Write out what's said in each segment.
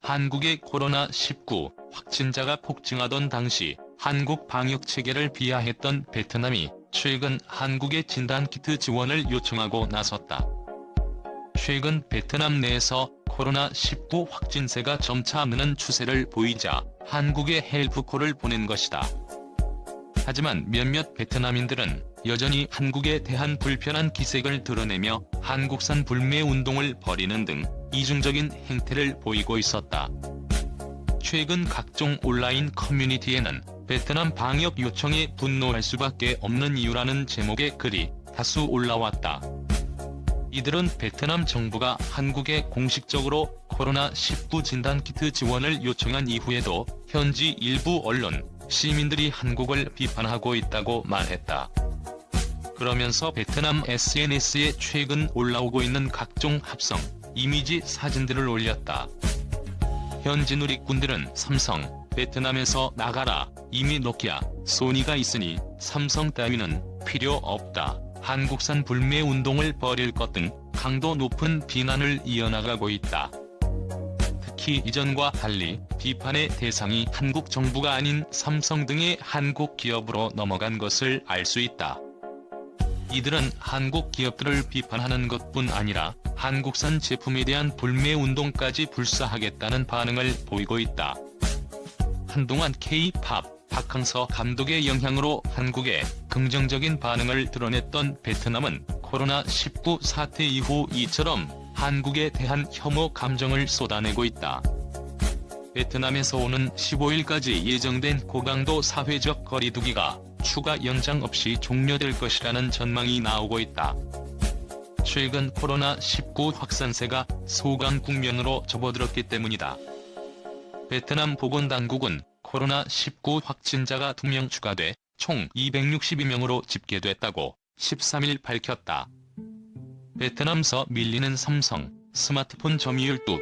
한국의 코로나19 확진자가 폭증하던 당시 한국 방역체계를 비하했던 베트남이 최근 한국에 진단키트 지원을 요청하고 나섰다. 최근 베트남 내에서 코로나19 확진세가 점차 느는 추세를 보이자 한국에 헬프콜을 보낸 것이다. 하지만 몇몇 베트남인들은 여전히 한국에 대한 불편한 기색을 드러내며 한국산 불매운동을 벌이는 등 이중적인 행태를 보이고 있었다. 최근 각종 온라인 커뮤니티에는 베트남 방역 요청에 분노할 수밖에 없는 이유라는 제목의 글이 다수 올라왔다. 이들은 베트남 정부가 한국에 공식적으로 코로나19 진단키트 지원을 요청한 이후에도 현지 일부 언론, 시민들이 한국을 비판하고 있다고 말했다. 그러면서 베트남 SNS에 최근 올라오고 있는 각종 합성, 이미지 사진들을 올렸다. 현지 누리꾼들은 삼성, 베트남에서 나가라, 이미 노키아, 소니가 있으니 삼성 따위는 필요 없다, 한국산 불매운동을 벌일 것 등 강도 높은 비난을 이어나가고 있다. 특히 이전과 달리 비판의 대상이 한국 정부가 아닌 삼성 등의 한국 기업으로 넘어간 것을 알 수 있다. 이들은 한국 기업들을 비판하는 것뿐 아니라 한국산 제품에 대한 불매운동까지 불사하겠다는 반응을 보이고 있다. 한동안 K-팝, 박항서 감독의 영향으로 한국에 긍정적인 반응을 드러냈던 베트남은 코로나19 사태 이후 이처럼 한국에 대한 혐오 감정을 쏟아내고 있다. 베트남에서 오는 15일까지 예정된 고강도 사회적 거리두기가 추가 연장 없이 종료될 것이라는 전망이 나오고 있다. 최근 코로나19 확산세가 소강 국면으로 접어들었기 때문이다. 베트남 보건당국은 코로나19 확진자가 2명 추가돼 총 262명으로 집계됐다고 13일 밝혔다. 베트남서 밀리는 삼성, 스마트폰 점유율 뚝.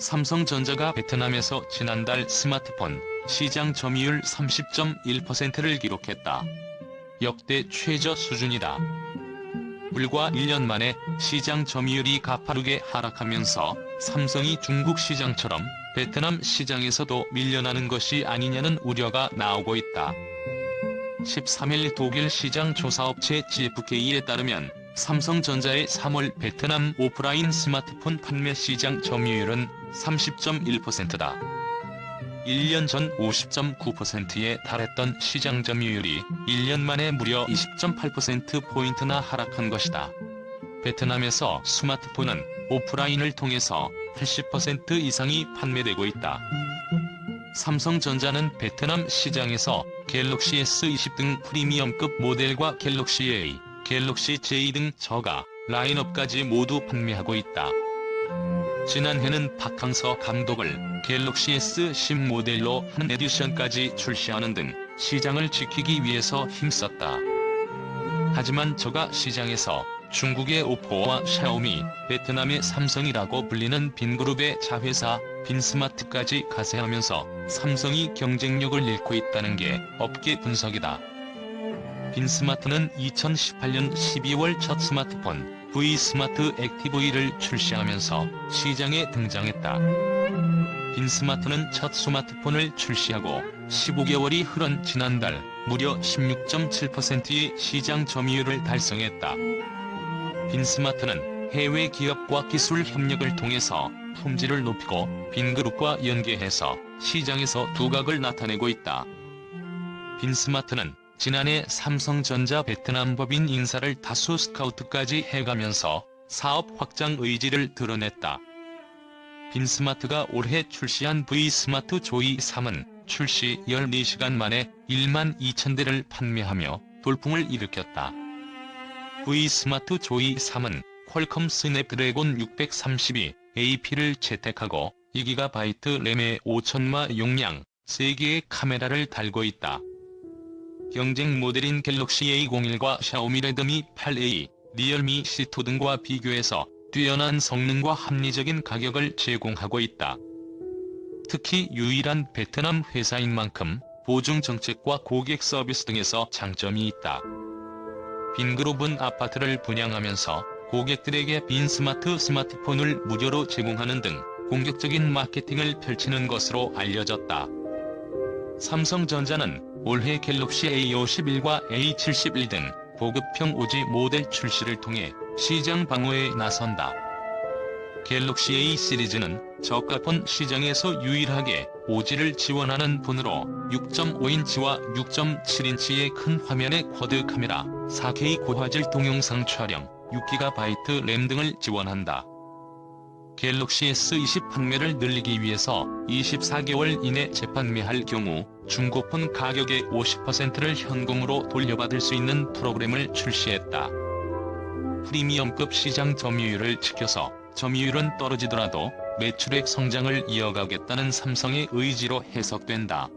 삼성전자가 베트남에서 지난달 스마트폰 시장 점유율 30.1%를 기록했다. 역대 최저 수준이다. 불과 1년 만에 시장 점유율이 가파르게 하락하면서 삼성이 중국 시장처럼 베트남 시장에서도 밀려나는 것이 아니냐는 우려가 나오고 있다. 13일 독일 시장 조사업체 GfK에 따르면 삼성전자의 3월 베트남 오프라인 스마트폰 판매 시장 점유율은 30.1%다. 1년 전 50.9%에 달했던 시장 점유율이 1년 만에 무려 20.8%포인트나 하락한 것이다. 베트남에서 스마트폰은 오프라인을 통해서 80% 이상이 판매되고 있다. 삼성전자는 베트남 시장에서 갤럭시 S20 등 프리미엄급 모델과 갤럭시 A, 갤럭시 J 등 저가 라인업까지 모두 판매하고 있다. 지난해는 박항서 감독을 갤럭시 S10 모델로 한 에디션까지 출시하는 등 시장을 지키기 위해서 힘썼다. 하지만 저가 시장에서 중국의 오포와 샤오미, 베트남의 삼성이라고 불리는 빈그룹의 자회사 빈스마트까지 가세하면서 삼성이 경쟁력을 잃고 있다는 게 업계 분석이다. 빈스마트는 2018년 12월 첫 스마트폰 V-스마트 액티브를 출시하면서 시장에 등장했다. 빈스마트는 첫 스마트폰을 출시하고 15개월이 흐른 지난달 무려 16.7%의 시장 점유율을 달성했다. 빈스마트는 해외 기업과 기술 협력을 통해서 품질을 높이고 빈그룹과 연계해서 시장에서 두각을 나타내고 있다. 빈스마트는 지난해 삼성전자 베트남 법인 인사를 다수 스카우트까지 해가면서 사업 확장 의지를 드러냈다. 빈스마트가 올해 출시한 V-스마트 조이 3은 출시 14시간 만에 1만 2천 대를 판매하며 돌풍을 일으켰다. V-스마트 조이 3은 퀄컴 스냅드래곤 632 AP를 채택하고 2GB 램에 5천마 용량, 3개의 카메라를 달고 있다. 경쟁 모델인 갤럭시 A01과 샤오미 레드미 8A, 리얼미 C2 등과 비교해서 뛰어난 성능과 합리적인 가격을 제공하고 있다. 특히 유일한 베트남 회사인 만큼 보증 정책과 고객 서비스 등에서 장점이 있다. 빈그룹은 아파트를 분양하면서 고객들에게 빈스마트 스마트폰을 무료로 제공하는 등 공격적인 마케팅을 펼치는 것으로 알려졌다. 삼성전자는 올해 갤럭시 A51과 A71 등 보급형 오지 모델 출시를 통해 시장 방어에 나선다. 갤럭시 A 시리즈는 저가폰 시장에서 유일하게 오지를 지원하는 폰으로 6.5인치와 6.7인치의 큰 화면의 쿼드 카메라, 4K 고화질 동영상 촬영, 6GB 램 등을 지원한다. 갤럭시 S20 판매를 늘리기 위해서 24개월 이내 재판매할 경우 중고폰 가격의 50%를 현금으로 돌려받을 수 있는 프로그램을 출시했다. 프리미엄급 시장 점유율을 지켜서 점유율은 떨어지더라도 매출액 성장을 이어가겠다는 삼성의 의지로 해석된다.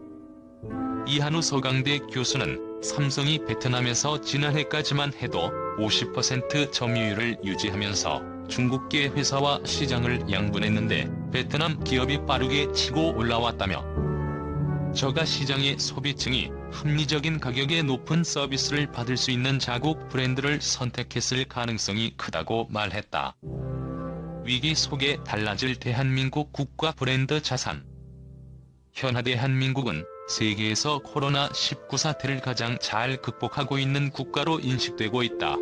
이한우 서강대 교수는 삼성이 베트남에서 지난해까지만 해도 50% 점유율을 유지하면서 중국계 회사와 시장을 양분했는데 베트남 기업이 빠르게 치고 올라왔다며, 저가 시장의 소비층이 합리적인 가격에 높은 서비스를 받을 수 있는 자국 브랜드를 선택했을 가능성이 크다고 말했다. 위기 속에 달라질 대한민국 국가 브랜드 자산. 현하 대한민국은 세계에서 코로나19 사태를 가장 잘 극복하고 있는 국가로 인식되고 있다.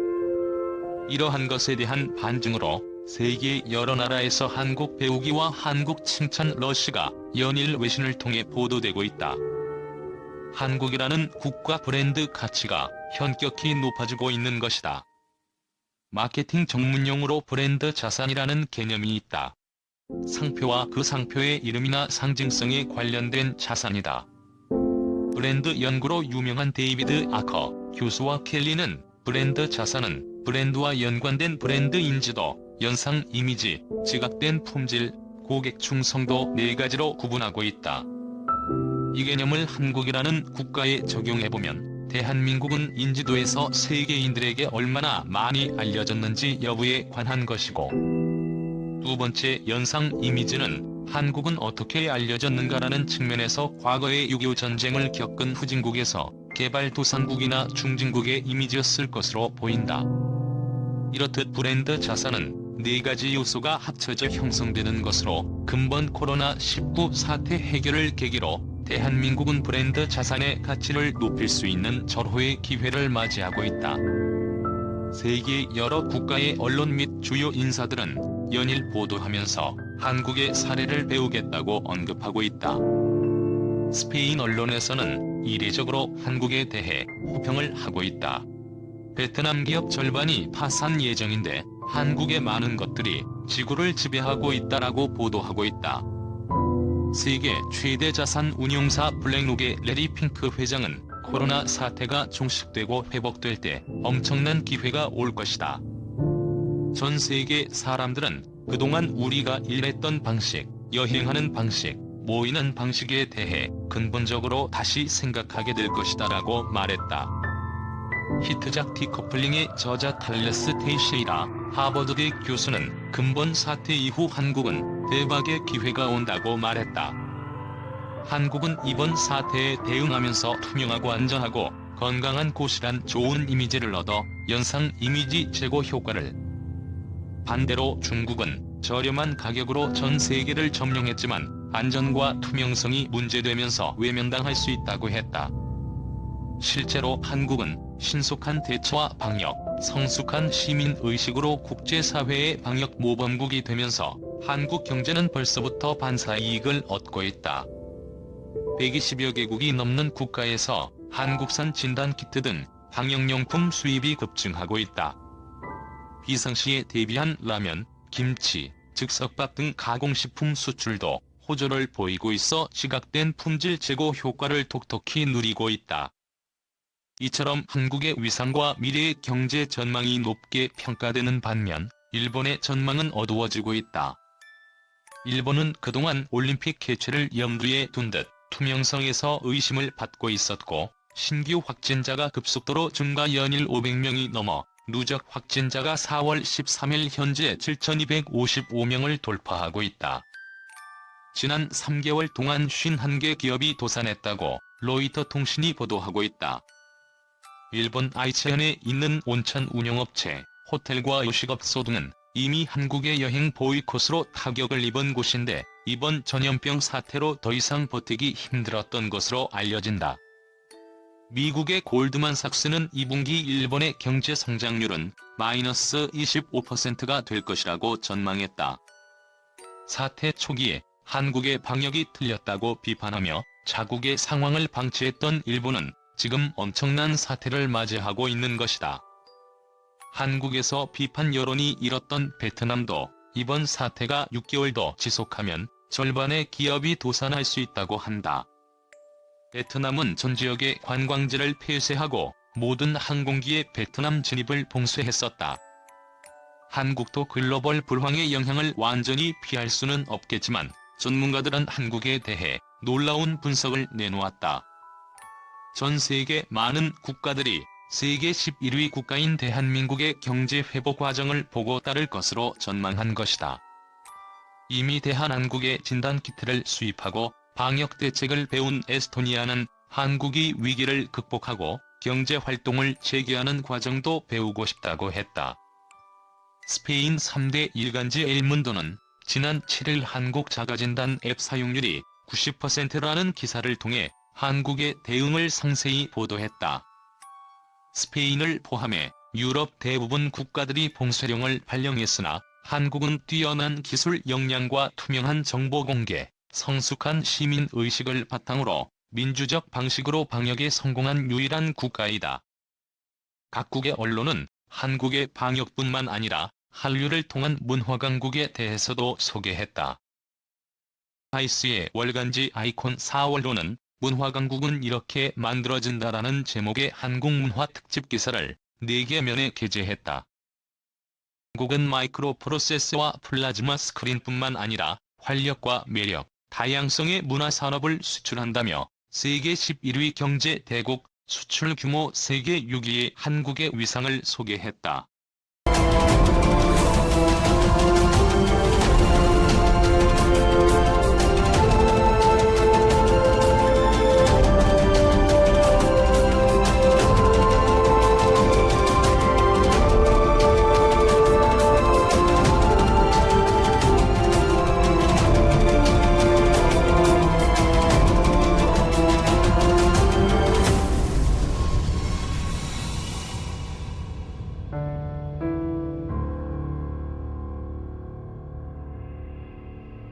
이러한 것에 대한 반증으로 세계 여러 나라에서 한국 배우기와 한국 칭찬 러시가 연일 외신을 통해 보도되고 있다. 한국이라는 국가 브랜드 가치가 현격히 높아지고 있는 것이다. 마케팅 전문용어로 브랜드 자산이라는 개념이 있다. 상표와 그 상표의 이름이나 상징성에 관련된 자산이다. 브랜드 연구로 유명한 데이비드 아커 교수와 켈리는 브랜드 자산은 브랜드와 연관된 브랜드 인지도, 연상 이미지, 지각된 품질, 고객 충성도 4가지로 구분하고 있다. 이 개념을 한국이라는 국가에 적용해보면 대한민국은 인지도에서 세계인들에게 얼마나 많이 알려졌는지 여부에 관한 것이고, 두 번째 연상 이미지는 한국은 어떻게 알려졌는가라는 측면에서 과거의 6.25 전쟁을 겪은 후진국에서 개발도상국이나 중진국의 이미지였을 것으로 보인다. 이렇듯 브랜드 자산은 4가지 요소가 합쳐져 형성되는 것으로 근본 코로나19 사태 해결을 계기로 대한민국은 브랜드 자산의 가치를 높일 수 있는 절호의 기회를 맞이하고 있다. 세계 여러 국가의 언론 및 주요 인사들은 연일 보도하면서 한국의 사례를 배우겠다고 언급하고 있다. 스페인 언론에서는 이례적으로 한국에 대해 호평을 하고 있다. 베트남 기업 절반이 파산 예정인데 한국의 많은 것들이 지구를 지배하고 있다라고 보도하고 있다. 세계 최대 자산 운용사 블랙록의 레리 핑크 회장은 코로나 사태가 종식되고 회복될 때 엄청난 기회가 올 것이다. 전 세계 사람들은 그동안 우리가 일했던 방식, 여행하는 방식, 모이는 방식에 대해 근본적으로 다시 생각하게 될 것이다 라고 말했다. 히트작 디커플링의 저자 탈레스 테이셰이라 하버드대 교수는 근본 사태 이후 한국은 대박의 기회가 온다고 말했다. 한국은 이번 사태에 대응하면서 투명하고 안전하고 건강한 곳이란 좋은 이미지를 얻어 연상 이미지 제고 효과를, 반대로 중국은 저렴한 가격으로 전 세계를 점령했지만 안전과 투명성이 문제되면서 외면당할 수 있다고 했다. 실제로 한국은 신속한 대처와 방역, 성숙한 시민의식으로 국제사회의 방역 모범국이 되면서 한국 경제는 벌써부터 반사이익을 얻고 있다. 120여 개국이 넘는 국가에서 한국산 진단키트 등 방역용품 수입이 급증하고 있다. 비상시에 대비한 라면, 김치, 즉석밥 등 가공식품 수출도 호조를 보이고 있어 지각된 품질 제고 효과를 톡톡히 누리고 있다. 이처럼 한국의 위상과 미래의 경제 전망이 높게 평가되는 반면 일본의 전망은 어두워지고 있다. 일본은 그동안 올림픽 개최를 염두에 둔 듯 투명성에서 의심을 받고 있었고, 신규 확진자가 급속도로 증가 연일 500명이 넘어 누적 확진자가 4월 13일 현재 7,255명을 돌파하고 있다. 지난 3개월 동안 51개 기업이 도산했다고 로이터 통신이 보도하고 있다. 일본 아이치현에 있는 온천 운영업체, 호텔과 요식업소 등은 이미 한국의 여행 보이콧으로 타격을 입은 곳인데 이번 전염병 사태로 더 이상 버티기 힘들었던 것으로 알려진다. 미국의 골드만삭스는 2분기 일본의 경제 성장률은 마이너스 25%가 될 것이라고 전망했다. 사태 초기에 한국의 방역이 틀렸다고 비판하며 자국의 상황을 방치했던 일본은 지금 엄청난 사태를 맞이하고 있는 것이다. 한국에서 비판 여론이 일었던 베트남도 이번 사태가 6개월 더 지속하면 절반의 기업이 도산할 수 있다고 한다. 베트남은 전 지역의 관광지를 폐쇄하고 모든 항공기의 베트남 진입을 봉쇄했었다. 한국도 글로벌 불황의 영향을 완전히 피할 수는 없겠지만 전문가들은 한국에 대해 놀라운 분석을 내놓았다. 전 세계 많은 국가들이 세계 11위 국가인 대한민국의 경제 회복 과정을 보고 따를 것으로 전망한 것이다. 이미 대한항공의 진단키트를 수입하고 방역 대책을 배운 에스토니아는 한국이 위기를 극복하고 경제 활동을 재개하는 과정도 배우고 싶다고 했다. 스페인 3대 일간지 엘문도는 지난 7일 한국 자가진단 앱 사용률이 90%라는 기사를 통해 한국의 대응을 상세히 보도했다. 스페인을 포함해 유럽 대부분 국가들이 봉쇄령을 발령했으나 한국은 뛰어난 기술 역량과 투명한 정보 공개, 성숙한 시민 의식을 바탕으로 민주적 방식으로 방역에 성공한 유일한 국가이다. 각국의 언론은 한국의 방역뿐만 아니라 한류를 통한 문화 강국에 대해서도 소개했다. 타이스의 월간지 아이콘 4월로는 문화 강국은 이렇게 만들어진다라는 제목의 한국 문화 특집 기사를 4개 면에 게재했다. 한국은 마이크로 프로세서와 플라즈마 스크린뿐만 아니라 활력과 매력, 다양성의 문화 산업을 수출한다며 세계 11위 경제 대국, 수출 규모 세계 6위의 한국의 위상을 소개했다.